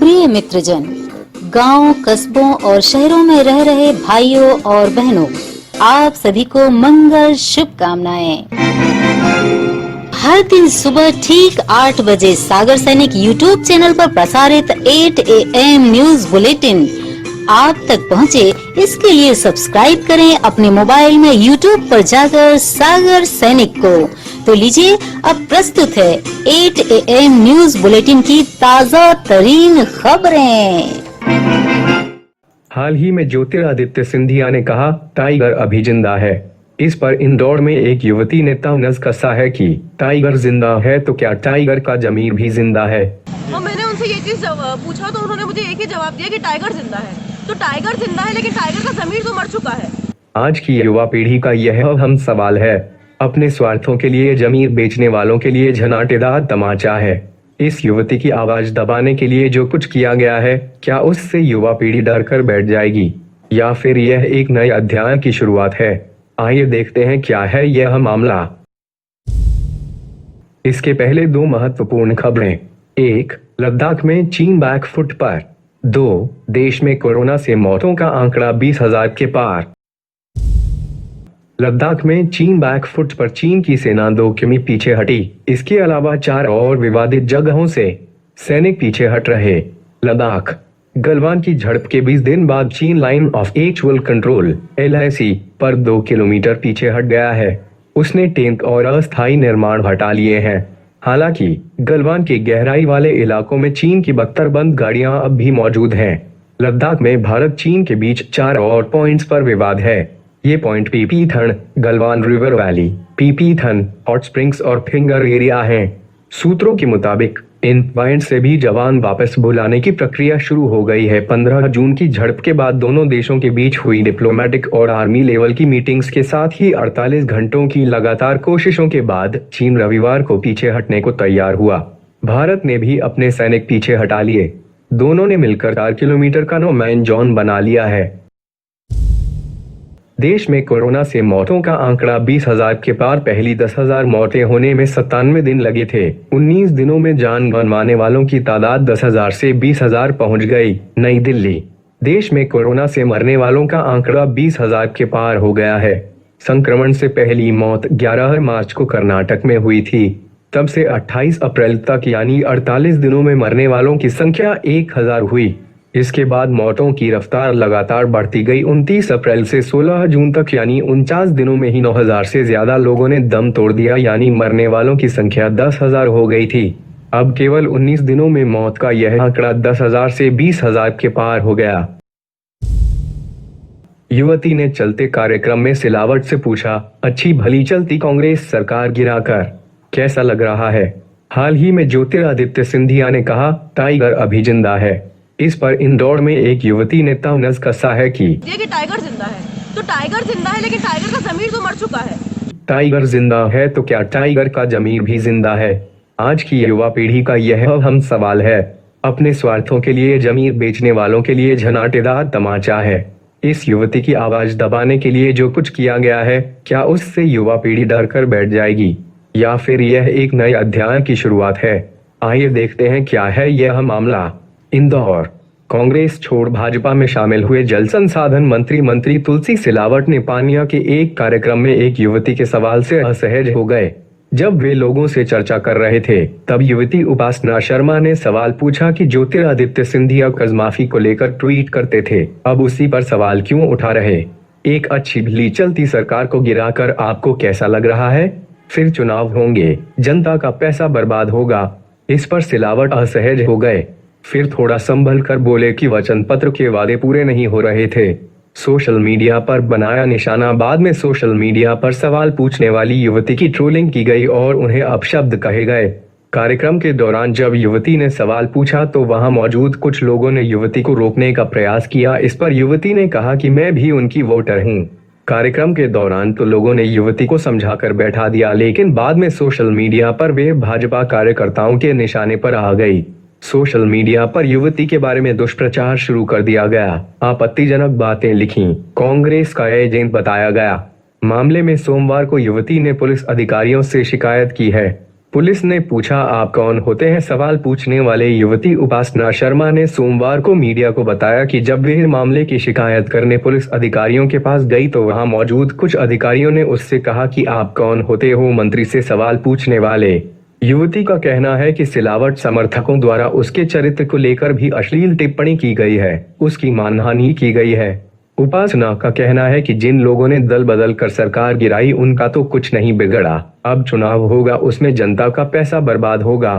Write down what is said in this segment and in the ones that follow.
प्रिय मित्रजन, गांव, कस्बों और शहरों में रह रहे भाइयों और बहनों, आप सभी को मंगल शुभकामनाएं। हर दिन सुबह ठीक 8 बजे सागर सैनिक यूट्यूब चैनल पर प्रसारित 8 AM न्यूज बुलेटिन आप तक पहुंचे, इसके लिए सब्सक्राइब करें अपने मोबाइल में यूट्यूब पर जाकर सागर सैनिक को। तो लीजिए, अब प्रस्तुत है 8 AM न्यूज बुलेटिन की ताजा तरीन खबरें। हाल ही में ज्योतिरादित्य सिंधिया ने कहा, टाइगर अभी जिंदा है। इस पर इंदौर में एक युवती ने तंज कसा है कि टाइगर जिंदा है तो क्या टाइगर का जमीर भी जिंदा है। और मैंने उनसे ये चीज पूछा तो उन्होंने मुझे एक ही जवाब दिया कि टाइगर जिंदा है। तो टाइगर जिंदा है, लेकिन टाइगर का जमीर तो मर चुका है। आज की युवा पीढ़ी का यह अहम सवाल है। अपने स्वार्थों के लिए जमीर बेचने वालों के लिए झनाटेदार तमाचा है। इस युवती की आवाज दबाने के लिए जो कुछ किया गया है, क्या उससे युवा पीढ़ी डर कर बैठ जाएगी या फिर यह एक नए अध्याय की शुरुआत है? आइए देखते हैं क्या है यह मामला। इसके पहले 2 महत्वपूर्ण खबरें। 1. लद्दाख में चीन बैकफुट पर। 2. देश में कोरोना से मौतों का आंकड़ा 20,000 के पार। लद्दाख में चीन बैकफुट पर, चीन की सेना 2 किमी पीछे हटी। इसके अलावा 4 और विवादित जगहों से सैनिक पीछे हट रहे। लद्दाख गलवान की झड़प के 20 दिन बाद चीन line of actual control LAC पर 2 किलोमीटर पीछे हट गया है। उसने टैंक और अस्थायी निर्माण हटा लिए हैं। हालांकि गलवान के गहराई वाले इलाकों में चीन की बख्तरबंद गाड़ियां अब भी मौजूद हैं। लद्दाख में भारत चीन के बीच 4 और पॉइंट्स पर विवाद है। ये पॉइंट पीपीथन, गलवान रिवर वैली, पीपीथन, हॉट स्प्रिंग्स और फिंगर एरिया हैं। सूत्रों के मुताबिक इन पॉइंट से भी जवान वापस बुलाने की प्रक्रिया शुरू हो गई है। 15 जून की झड़प के बाद दोनों देशों के बीच हुई डिप्लोमेटिक और आर्मी लेवल की मीटिंग्स के साथ ही 48 घंटों की लगातार कोशिशों के बाद चीन रविवार को पीछे हटने को तैयार हुआ। भारत ने भी अपने सैनिक पीछे हटा लिए। दोनों ने मिलकर 4 किलोमीटर का नो मैन जोन बना लिया है। देश में कोरोना से मौतों का आंकड़ा 20,000 के पार। पहली 10,000 मौतें होने में 97 दिन लगे थे। 19 दिनों में जान गंवाने वालों की तादाद 10,000 से 20,000 पहुंच गई। नई दिल्ली, देश में कोरोना से मरने वालों का आंकड़ा 20,000 के पार हो गया है। संक्रमण से पहली मौत 11 मार्च को कर्नाटक में हुई थी। तब से 28 अप्रैल तक यानी 48 दिनों में मरने वालों की संख्या 1000 हुई। इसके बाद मौतों की रफ्तार लगातार बढ़ती गई। 29 अप्रैल से 16 जून तक यानी 49 दिनों में ही 9,000 से ज्यादा लोगों ने दम तोड़ दिया, यानी मरने वालों की संख्या 10,000 हो गई थी। अब केवल 19 दिनों में मौत का यह आंकड़ा 10,000 से 20,000 के पार हो गया। युवती ने चलते कार्यक्रम में सिलावट से पूछा, अच्छी भली चलती कांग्रेस सरकार गिराकर कैसा लग रहा है। हाल ही में ज्योतिरादित्य सिंधिया ने कहा, टाइगर अभी जिंदा है। इस पर इंदौर में एक युवती ने तंज कसा है कि टाइगर जिंदा है। तो टाइगर जिंदा है, लेकिन टाइगर का जमीर तो मर चुका है। टाइगर जिंदा है तो क्या टाइगर का जमीर भी जिंदा है। आज की युवा पीढ़ी का यह अहम सवाल है। अपने स्वार्थों के लिए जमीर बेचने वालों के लिए झनाटेदार तमाचा है। इस युवती की आवाज दबाने के लिए जो कुछ किया गया है, क्या उससे युवा पीढ़ी डर कर बैठ जाएगी या फिर यह एक नए अध्याय की शुरुआत है? आइए देखते हैं क्या है यह मामला। इंदौर, कांग्रेस छोड़ भाजपा में शामिल हुए जल संसाधन मंत्री तुलसी सिलावट ने पानिया के एक कार्यक्रम में एक युवती के सवाल से असहज हो गए। जब वे लोगों से चर्चा कर रहे थे, तब युवती उपासना शर्मा ने सवाल पूछा कि ज्योतिरादित्य सिंधिया कर्ज माफी को लेकर ट्वीट करते थे, अब उसी पर सवाल क्यों उठा रहे। एक अच्छी भली चलती सरकार को गिराकर आपको कैसा लग रहा है? फिर चुनाव होंगे, जनता का पैसा बर्बाद होगा। इस पर सिलावट असहज हो गए। फिर थोड़ा संभल कर बोले कि वचन पत्र के वादे पूरे नहीं हो रहे थे। सोशल मीडिया पर बनाया निशाना। बाद में सोशल मीडिया पर सवाल पूछने वाली युवती की ट्रोलिंग की गई और उन्हें अपशब्द कहे गए। कार्यक्रम के दौरान जब युवती ने सवाल पूछा तो वहां मौजूद कुछ लोगों ने युवती को रोकने का प्रयास किया। इस पर युवती ने कहा कि मैं भी उनकी वोटर हूं। कार्यक्रम के दौरान तो लोगों ने युवती को समझाकर बैठा दिया, लेकिन बाद में सोशल मीडिया पर वे भाजपा कार्यकर्ताओं के निशाने पर आ गई। सोशल मीडिया पर युवती के बारे में दुष्प्रचार शुरू कर दिया गया। आपत्तिजनक बातें लिखी, कांग्रेस का एजेंट बताया गया। मामले में सोमवार को युवती ने पुलिस अधिकारियों से शिकायत की है। पुलिस ने पूछा, आप कौन होते हैं? सवाल पूछने वाले युवती उपासना शर्मा ने सोमवार को मीडिया को बताया कि जब वे मामले की शिकायत करने पुलिस अधिकारियों के पास गई तो वहां मौजूद कुछ अधिकारियों ने उससे कहा कि आप कौन होते हो मंत्री से सवाल पूछने वाले। युवती का कहना है कि सिलावट समर्थकों द्वारा उसके चरित्र को लेकर भी अश्लील टिप्पणी की गई है, उसकी मानहानि की गई है। उपासना का कहना है कि जिन लोगों ने दल बदल कर सरकार गिराई उनका तो कुछ नहीं बिगड़ा, अब चुनाव होगा उसमें जनता का पैसा बर्बाद होगा।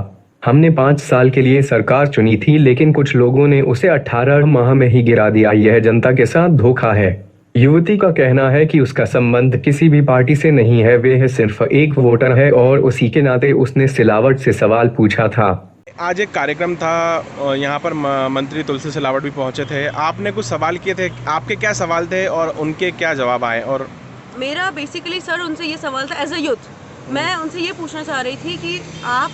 हमने 5 साल के लिए सरकार चुनी थी लेकिन कुछ लोगों ने उसे 18 माह में ही गिरा दिया, यह जनता के साथ धोखा है। युवती का कहना है कि उसका संबंध किसी भी पार्टी से नहीं है, वह सिर्फ एक वोटर है और उसी के नाते उसने सिलावट से सवाल पूछा था। आज एक कार्यक्रम था, यहाँ पर मंत्री तुलसी सिलावट भी पहुँचे थे, आपने कुछ सवाल किए थे, आपके क्या सवाल थे और उनके क्या जवाब आए? और मेरा बेसिकली सर उनसे ये सवाल था, एज अ यूथ मैं उनसे ये पूछना चाह रही थी कि आप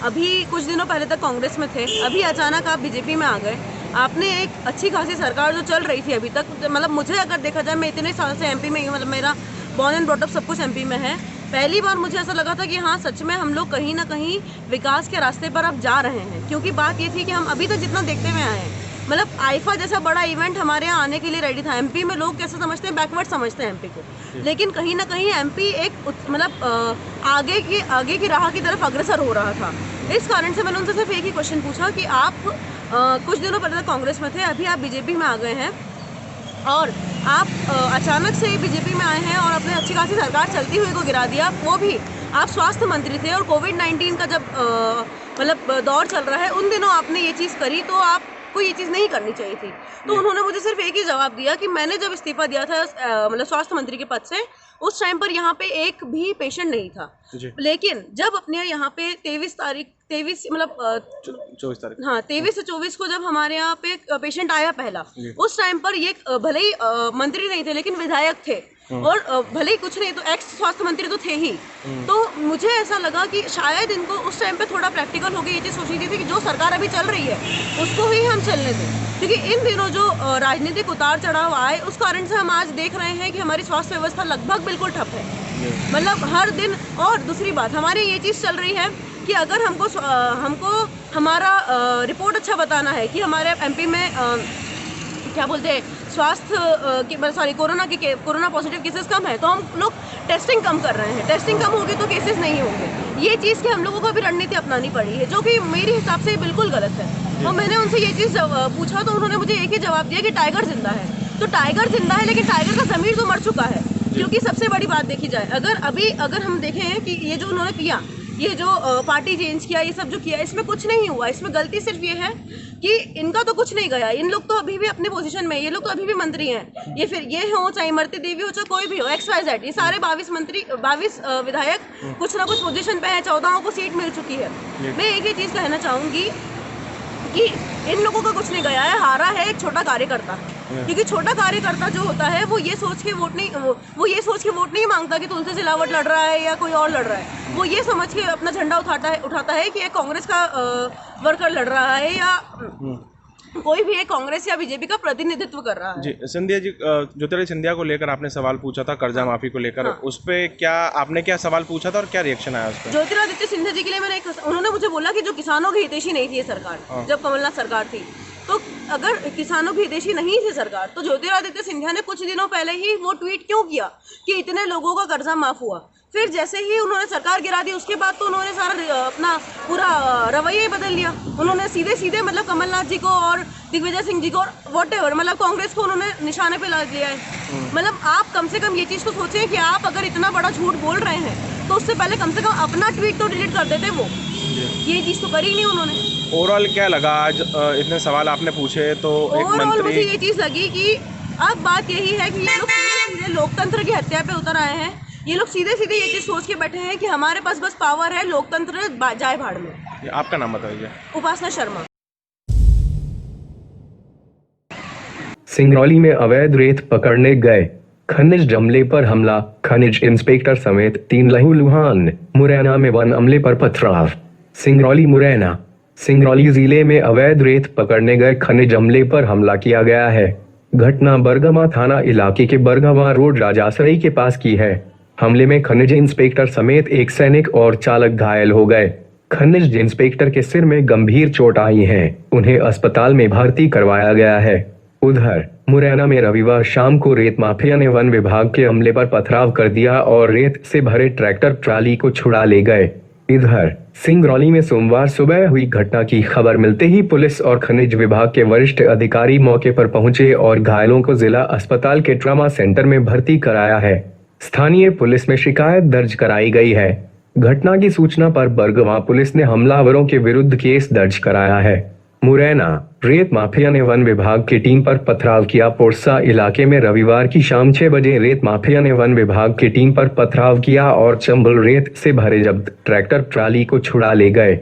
अभी कुछ दिनों पहले तक कांग्रेस में थे, अभी अचानक आप बीजेपी में आ गए, आपने एक अच्छी खासी सरकार जो चल रही थी अभी तक, मतलब मुझे अगर देखा जाए मैं इतने साल से एमपी में ही, मतलब मेरा बॉर्न एंड ब्रॉट अप सब कुछ एमपी में है, पहली बार मुझे ऐसा लगा था कि हाँ सच में हम लोग कहीं ना कहीं विकास के रास्ते पर अब जा रहे हैं। क्योंकि बात ये थी कि हम अभी तक जितना देखते हुए आए हैं, मतलब आईफा जैसा बड़ा इवेंट हमारे यहाँ आने के लिए रेडी था। एमपी में लोग कैसे समझते हैं, बैकवर्ड समझते हैं एमपी को, लेकिन कहीं ना कहीं एमपी एक मतलब आगे की राह की तरफ अग्रसर हो रहा था। इस कारण से मैंने उनसे सिर्फ एक ही क्वेश्चन पूछा कि आप कुछ दिनों पहले तक कांग्रेस में थे, अभी आप बीजेपी में आ गए हैं और आप अचानक से बीजेपी में आए हैं और अपने अच्छी खासी सरकार चलती हुई को गिरा दिया, वो भी आप स्वास्थ्य मंत्री थे और कोविड-19 का जब मतलब दौर चल रहा है उन दिनों आपने ये चीज़ करी, तो आपको ये चीज़ नहीं करनी चाहिए थी। तो उन्होंने मुझे सिर्फ एक ही जवाब दिया कि मैंने जब इस्तीफा दिया था मतलब स्वास्थ्य मंत्री के पद से, उस टाइम पर यहाँ पे एक भी पेशेंट नहीं था, लेकिन जब अपने यहाँ पे 23 मतलब 24 तारीख, हाँ 23 से 24 को जब हमारे यहाँ पे पेशेंट आया पहला, उस टाइम पर ये भले ही मंत्री नहीं थे लेकिन विधायक थे और भले ही कुछ नहीं तो एक्स स्वास्थ्य मंत्री तो थे ही। तो मुझे ऐसा लगा कि शायद इनको उस टाइम पे थोड़ा प्रैक्टिकल होकर ये चीज़ सोची थी कि जो सरकार अभी चल रही है उसको ही हम चलने दें, क्योंकि इन दिनों जो राजनीतिक उतार चढ़ाव आए उस कारण से हम आज देख रहे हैं कि हमारी स्वास्थ्य व्यवस्था लगभग बिल्कुल ठप है, मतलब हर दिन। और दूसरी बात हमारी ये चीज़ चल रही है कि अगर हमको हमारा रिपोर्ट अच्छा बताना है कि हमारे एमपी में क्या बोलते हैं स्वास्थ्य कोरोना पॉजिटिव केसेस कम है, तो हम लोग टेस्टिंग कम कर रहे हैं। टेस्टिंग कम होगी तो केसेस नहीं होंगे। ये चीज़ की हम लोगों को अभी रणनीति अपनानी पड़ी है, जो कि मेरे हिसाब से बिल्कुल गलत है। और मैंने उनसे ये चीज़ पूछा तो उन्होंने मुझे एक ही जवाब दिया कि टाइगर जिंदा है। तो टाइगर जिंदा है लेकिन टाइगर का ज़मीर तो मर चुका है। क्योंकि सबसे बड़ी बात देखी जाए, अगर हम देखें कि ये जो उन्होंने किया, ये जो पार्टी चेंज किया, ये सब जो किया, इसमें कुछ नहीं हुआ। इसमें गलती सिर्फ ये है कि इनका तो कुछ नहीं गया, इन लोग तो अभी भी अपने पोजीशन में, ये लोग तो अभी भी मंत्री हैं। ये फिर ये हो चाहे इमरती देवी हो चाहे कोई भी हो, XYZ, ये सारे 22 विधायक कुछ ना कुछ पोजीशन पे है, 14 को सीट मिल चुकी है। मैं एक ही चीज़ कहना चाहूँगी कि इन लोगों का कुछ नहीं गया है, हारा है एक छोटा कार्यकर्ता। क्योंकि छोटा कार्यकर्ता जो होता है वो ये सोच के वोट नहीं मांगता कि तुलसी सिलावट लड़ रहा है या कोई और लड़ रहा है। वो ये समझ के अपना झंडा उठाता है कि एक कांग्रेस का वर्कर लड़ रहा है या कोई भी एक कांग्रेस या बीजेपी का प्रतिनिधित्व कर रहा है। जी सिंधिया जी, ज्योतिरादित्य सिंधिया को लेकर आपने सवाल पूछा था, कर्जा माफी को लेकर, हाँ। उस पे आपने क्या सवाल पूछा था और क्या रिएक्शन आया उस पर? ज्योतिरादित्य सिंधिया जी के लिए उन्होंने मुझे बोला कि जो किसानों की हितैषी नहीं थी ये सरकार, हाँ। जब कमलनाथ सरकार थी, तो अगर किसानों की हितैषी नहीं थी सरकार, तो ज्योतिरादित्य सिंधिया ने कुछ दिनों पहले ही वो ट्वीट क्यों किया कि इतने लोगों का कर्जा माफ हुआ। फिर जैसे ही उन्होंने सरकार गिरा दी उसके बाद तो उन्होंने सारा अपना पूरा रवैया ही बदल लिया। उन्होंने सीधे मतलब कमलनाथ जी को और दिग्विजय सिंह जी को और व्हाटएवर मतलब कांग्रेस को उन्होंने निशाने पे ला लिया है। मतलब आप कम से कम ये चीज़ को सोचें कि आप अगर इतना बड़ा झूठ बोल रहे हैं तो उससे पहले कम से कम अपना ट्वीट तो डिलीट कर देते। वो ये चीज़ तो करी नहीं उन्होंने। ओवरऑल क्या लगा आज इतने सवाल आपने पूछे तो ओवरऑल मुझे ये चीज़ लगी कि अब बात यही है कि ये लोग सीधे लोकतंत्र की हत्या पे उतर आए हैं। ये लोग सीधे ये चीज़ सोच के बैठे हैं कि हमारे पास बस पावर है, लोकतंत्र जाए भाड़ में। आपका नाम बताइए। उपासना शर्मा। सिंगरौली में अवैध रेत पकड़ने गए, खनिज अमले पर हमला, खनिज इंस्पेक्टर समेत 3 लहूलुहान। मुरैना में वन अमले पर पथराव। सिंगरौली मुरैना। सिंगरौली जिले में अवैध रेत पकड़ने गए खनिज अमले पर हमला किया गया है। घटना बरगमा थाना इलाके के बरगमा रोड राजासरई के पास की है। हमले में खनिज इंस्पेक्टर समेत एक सैनिक और चालक घायल हो गए। खनिज इंस्पेक्टर के सिर में गंभीर चोट आई है, उन्हें अस्पताल में भर्ती करवाया गया है। उधर मुरैना में रविवार शाम को रेत माफिया ने वन विभाग के अमले पर पथराव कर दिया और रेत से भरे ट्रैक्टर ट्राली को छुड़ा ले गए। इधर सिंगरौली में सोमवार सुबह हुई घटना की खबर मिलते ही पुलिस और खनिज विभाग के वरिष्ठ अधिकारी मौके पर पहुंचे और घायलों को जिला अस्पताल के ट्रॉमा सेंटर में भर्ती कराया है। स्थानीय पुलिस में शिकायत दर्ज कराई गई है। घटना की सूचना पर बरगवां पुलिस ने हमलावरों के विरुद्ध केस दर्ज कराया है। मुरैना रेत माफिया ने वन विभाग की टीम पर पथराव किया। पोरसा इलाके में रविवार की शाम 6 बजे रेत माफिया ने वन विभाग की टीम पर पथराव किया और चंबल रेत से भरे जब्त ट्रैक्टर ट्राली को छुड़ा ले गए।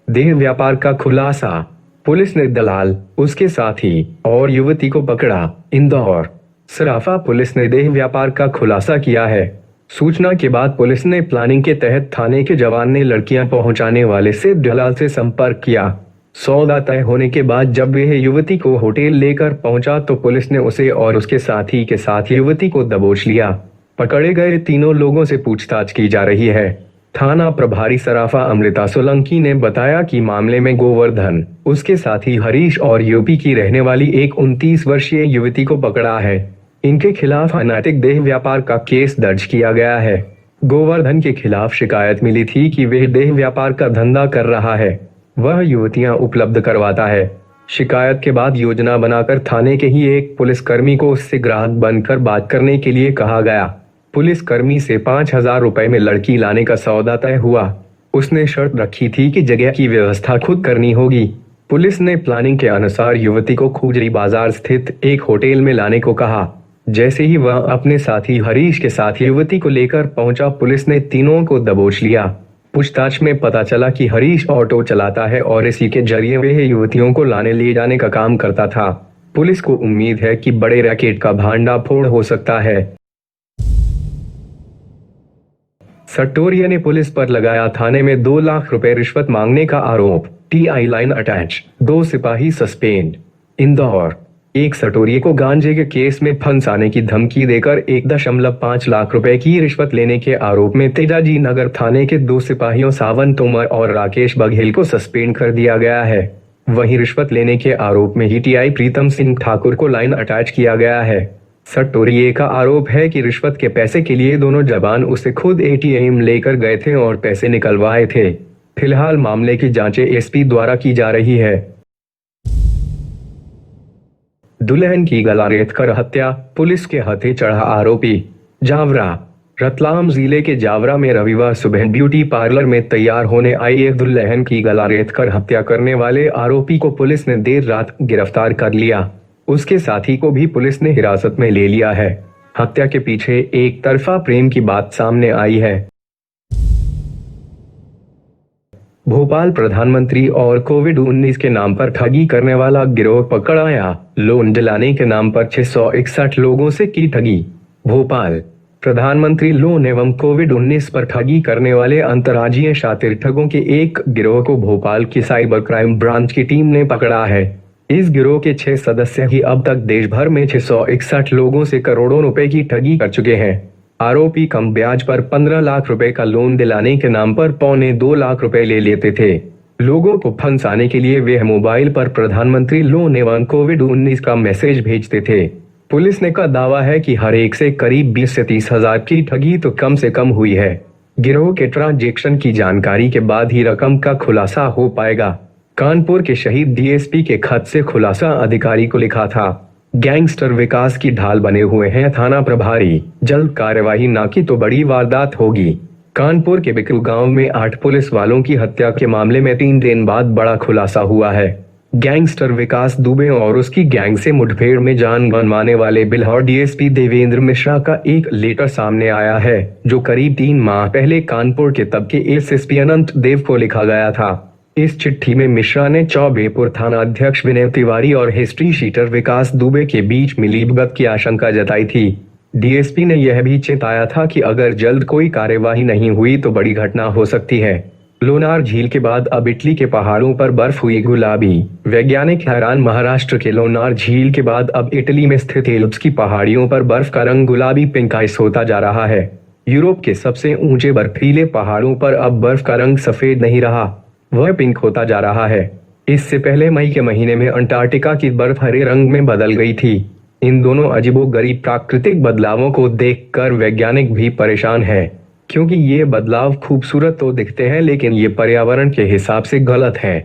देह व्यापार का खुलासा, पुलिस ने दलाल, उसके साथी और युवती को पकड़ा। इंदौर सराफा पुलिस ने देह व्यापार का खुलासा किया है। सूचना के बाद पुलिस ने प्लानिंग के तहत थाने के जवान ने लड़कियां पहुंचाने वाले से दलाल से संपर्क किया। सौदा तय होने के बाद जब वह युवती को होटल लेकर पहुंचा तो पुलिस ने उसे और उसके साथी के साथ युवती को दबोच लिया। पकड़े गए तीनों लोगों से पूछताछ की जा रही है। थाना प्रभारी सराफा अमृता सोलंकी ने बताया कि मामले में गोवर्धन, उसके साथी हरीश और यूपी की रहने वाली एक 29 वर्षीय युवती को पकड़ा है। इनके खिलाफ अनैतिक देह व्यापार का केस दर्ज किया गया है। गोवर्धन के खिलाफ शिकायत मिली थी कि वह देह व्यापार का धंधा कर रहा है, वह युवतियां उपलब्ध करवाता है। शिकायत के बाद योजना बनाकर थाने के ही एक पुलिसकर्मी को उससे ग्राहक बनकर बात करने के लिए कहा गया। पुलिसकर्मी से 5,000 रुपए में लड़की लाने का सौदा तय हुआ। उसने शर्त रखी थी कि जगह की व्यवस्था खुद करनी होगी। पुलिस ने प्लानिंग के अनुसार युवती को खुजरी बाजार स्थित एक होटल में लाने को कहा। जैसे ही वह अपने साथी हरीश के साथ युवती को लेकर पहुंचा, पुलिस ने तीनों को दबोच लिया। पूछताछ में पता चला कि हरीश ऑटो चलाता है और इसी के जरिए वह युवतियों को लाने ले जाने का काम करता था। पुलिस को उम्मीद है कि बड़े रैकेट का भांडाफोड़ हो सकता है। सटोरिया ने पुलिस पर लगाया थाने में 2 लाख रुपए रिश्वत मांगने का आरोप। टीआई लाइन अटैच, 2 सिपाही सस्पेंड। इंदौर एक सटोरिये को गांजे के केस में फंसाने की धमकी देकर 1.5 लाख रुपए की रिश्वत लेने के आरोप में तेजाजी नगर थाने के 2 सिपाहियों सावन तोमर और राकेश बघेल को सस्पेंड कर दिया गया है। वहीं रिश्वत लेने के आरोप में ही टीआई प्रीतम सिंह ठाकुर को लाइन अटैच किया गया है। सटोरिये का आरोप है कि रिश्वत के पैसे के लिए दोनों जवान उसे खुद एटीएम लेकर गए थे और पैसे निकलवाए थे। फिलहाल मामले की जांच एसपी द्वारा की जा रही है। दुल्हन की गला रेत कर हत्या, पुलिस के हथे चढ़ा आरोपी। जावरा रतलाम जिले के जावरा में रविवार सुबह ब्यूटी पार्लर में तैयार होने आई एक दुल्हन की गला रेत कर हत्या करने वाले आरोपी को पुलिस ने देर रात गिरफ्तार कर लिया। उसके साथी को भी पुलिस ने हिरासत में ले लिया है। हत्या के पीछे एक तरफा प्रेम की बात सामने आई है। भोपाल प्रधानमंत्री और कोविड-19 के नाम पर ठगी करने वाला गिरोह पकड़ाया। लोन दिलाने के नाम पर 661 लोगों से की ठगी। भोपाल प्रधानमंत्री लोन एवं कोविड-19 पर ठगी करने वाले अंतर्राज्यीय शातिर ठगों के एक गिरोह को भोपाल की साइबर क्राइम ब्रांच की टीम ने पकड़ा है। इस गिरोह के 6 सदस्य ही अब तक देश भर में 661 लोगों से करोड़ों रुपए की ठगी कर चुके हैं। आरोपी कम ब्याज पर 15 लाख रुपए का लोन दिलाने के नाम पर 1.25 लाख रुपए ले लेते थे। लोगों को फंसाने के लिए वे मोबाइल पर प्रधानमंत्री लोन एवं कोविड-19 का मैसेज भेजते थे। पुलिस ने का दावा है कि हर एक से करीब 20 से 30 हजार की ठगी तो कम से कम हुई है। गिरोह के ट्रांजैक्शन की जानकारी के बाद ही रकम का खुलासा हो पाएगा। कानपुर के शहीद डीएसपी के खत से खुलासा अधिकारी को लिखा था। गैंगस्टर विकास की ढाल बने हुए हैं थाना प्रभारी, जल्द कार्यवाही ना की तो बड़ी वारदात होगी। कानपुर के बिकरू गांव में 8 पुलिस वालों की हत्या के मामले में 3 दिन बाद बड़ा खुलासा हुआ है। गैंगस्टर विकास दुबे और उसकी गैंग से मुठभेड़ में जान गंवाने वाले बिल्हौर डीएसपी देवेंद्र मिश्रा का एक लेटर सामने आया है, जो करीब 3 माह पहले कानपुर के तब के एसएसपी अनंत देव को लिखा गया था। इस चिट्ठी में मिश्रा ने चौबेपुर थाना अध्यक्ष विनय तिवारी और हिस्ट्री शीटर विकास दुबे के बीच मिलीभगत की आशंका जताई थी। डीएसपी ने यह भी चेताया था कि अगर जल्द कोई कार्यवाही नहीं हुई तो बड़ी घटना हो सकती है। लोनार झील के बाद अब इटली के पहाड़ों पर बर्फ हुई गुलाबी। वैज्ञानिक हैरान। महाराष्ट्र के लोनार झील के बाद अब इटली में स्थित एल्प्स की पहाड़ियों पर बर्फ का रंग गुलाबी पिंक आइस होता जा रहा है। यूरोप के सबसे ऊंचे बर्फीले पहाड़ों पर अब बर्फ का रंग सफेद नहीं रहा, वह पिंक होता जा रहा है। इससे पहले मई के महीने में अंटार्कटिका की बर्फ हरे रंग में बदल गई थी। इन दोनों अजीबोगरीब प्राकृतिक बदलावों को देखकर वैज्ञानिक भी परेशान है, क्योंकि ये बदलाव खूबसूरत तो दिखते हैं लेकिन ये पर्यावरण के हिसाब से गलत है।